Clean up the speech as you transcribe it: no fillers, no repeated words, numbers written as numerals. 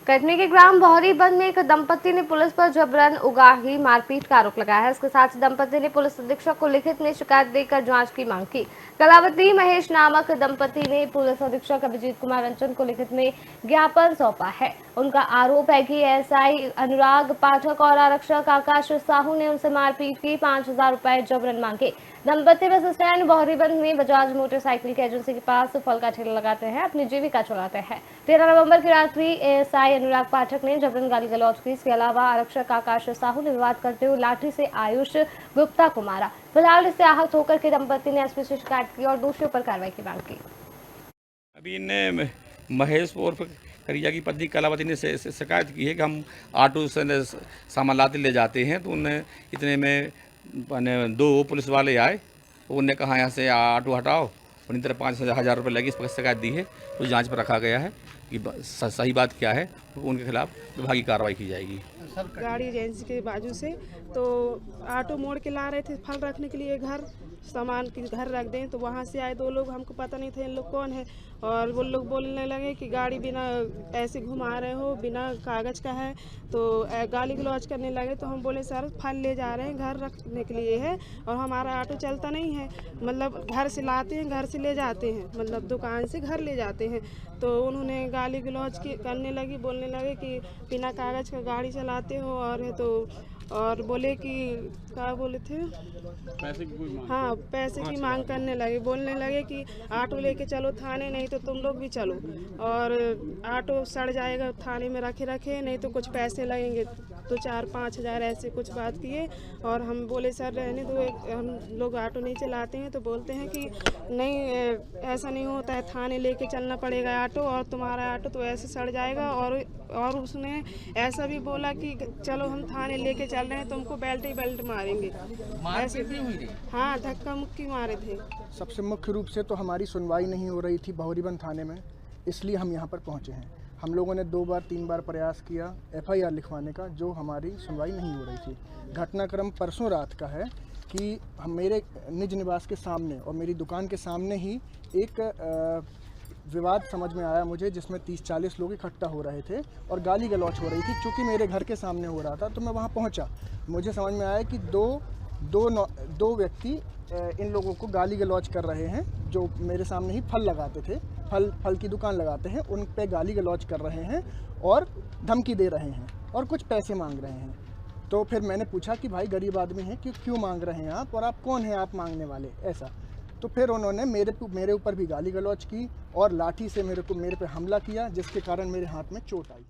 कटनी के ग्राम बहरीबंद में एक दंपति ने पुलिस पर जबरन उगाही मारपीट का आरोप लगाया है। इसके साथ ही दंपति ने पुलिस अधीक्षक को लिखित में शिकायत देकर जांच की मांग की। कलावती महेश नामक दंपति ने पुलिस अधीक्षक अभिजीत कुमार रंजन को लिखित में ज्ञापन सौंपा है। उनका आरोप है कि एसआई अनुराग पाठक और आरक्षक आकाश साहू ने उनसे मारपीट की, 5,000 रुपए जबरन मांगे। दंपति बस स्टैंड बहरीबंद में बजाज मोटरसाइकिल की एजेंसी के पास फल का ठेला लगाते हैं, अपनी जीविका चलाते हैं। 13 नवंबर की रात्रि एएसआई अनुराग पाठक ने जबरन गाली गलौज की। इसके अलावा आरक्षक आकाश साहू ने विवाद करते हुए लाठी से आयुष गुप्ता को मारा। फिलहाल इससे आहत होकर के दंपति ने एसपी से शिकायत की और दोषियों पर कार्रवाई की मांग की। अभी इनने महेश उर्फ करिया की पत्नी कलावती ने शिकायत की है कि हम ऑटो से सामान लाते ले जाते हैं, तो उन्हें इतने में 2 पुलिस वाले आए, तो उन्होंने कहा यहाँ से ऑटो हटाओ, उन्हीं तरह 5,000 रुपये लगी। इस पर शिकायत दी है, तो जांच पर रखा गया है कि सही बात क्या है, तो उनके खिलाफ विभागीय कार्रवाई की जाएगी। गाड़ी एजेंसी के बाजू से तो ऑटो मोड़ के ला रहे थे फल रखने के लिए, घर सामान की घर रख दें, तो वहाँ से आए 2 लोग, हमको पता नहीं था इन लोग कौन है, और वो लोग बोलने लगे कि गाड़ी बिना ऐसे घुमा रहे हो, बिना कागज़ का है, तो गाली गलौज करने लगे। तो हम बोले सर फल ले जा रहे हैं, घर रखने के लिए है, और हमारा ऑटो चलता नहीं है, मतलब घर से लाते हैं, घर से ले जाते हैं, मतलब दुकान से घर ले जाते हैं। तो उन्होंने गाली गलौज करने लगी, बोलने लगे कि बिना कागज़ का गाड़ी चलाते हो, और है तो और बोले कि क्या बोले थे, पैसे की कोई मांग, हाँ पैसे की मांग करने लगे। बोलने लगे कि ऑटो लेके चलो थाने, नहीं तो तुम लोग भी चलो, और ऑटो सड़ जाएगा थाने में रखे रखे, नहीं तो कुछ पैसे लगेंगे, तो 4-5 हज़ार ऐसे कुछ बात किए। और हम बोले सर रहने दो, हम लोग ऑटो नहीं चलाते हैं। तो बोलते हैं कि नहीं ऐसा नहीं होता है, थाने लेके चलना पड़ेगा ऑटो, और तुम्हारा ऑटो तो ऐसे सड़ जाएगा। और उसने ऐसा भी बोला कि चलो हम थाने लेके चल रहे हैं, तुमको बेल्ट ही बेल्ट मारेंगे, ऐसे भी हुई। हाँ धक्का मुक्की मारे थे। सबसे मुख्य रूप से तो हमारी सुनवाई नहीं हो रही थी बहरीबंद थाने में, इसलिए हम यहाँ पर पहुँचे हैं। हम लोगों ने 2 बार 3 बार प्रयास किया FIR लिखवाने का, जो हमारी सुनवाई नहीं हो रही थी। घटनाक्रम परसों रात का है कि हम मेरे निज निवास के सामने और मेरी दुकान के सामने ही एक विवाद समझ में आया मुझे, जिसमें 30-40 लोग इकट्ठा हो रहे थे और गाली गलौज हो रही थी। चूँकि मेरे घर के सामने हो रहा था, तो मैं वहाँ पहुँचा। मुझे समझ में आया कि दो व्यक्ति इन लोगों को गाली गलौज कर रहे हैं, जो मेरे सामने ही फल लगाते थे, फल की दुकान लगाते हैं, उन पे गाली गलौज कर रहे हैं और धमकी दे रहे हैं और कुछ पैसे मांग रहे हैं। तो फिर मैंने पूछा कि भाई गरीब आदमी हैं, क्यों मांग रहे हैं आप, और आप कौन हैं आप मांगने वाले, ऐसा। तो फिर उन्होंने मेरे ऊपर भी गाली गलौज की और लाठी से मेरे पे हमला किया, जिसके कारण मेरे हाथ में चोट आई।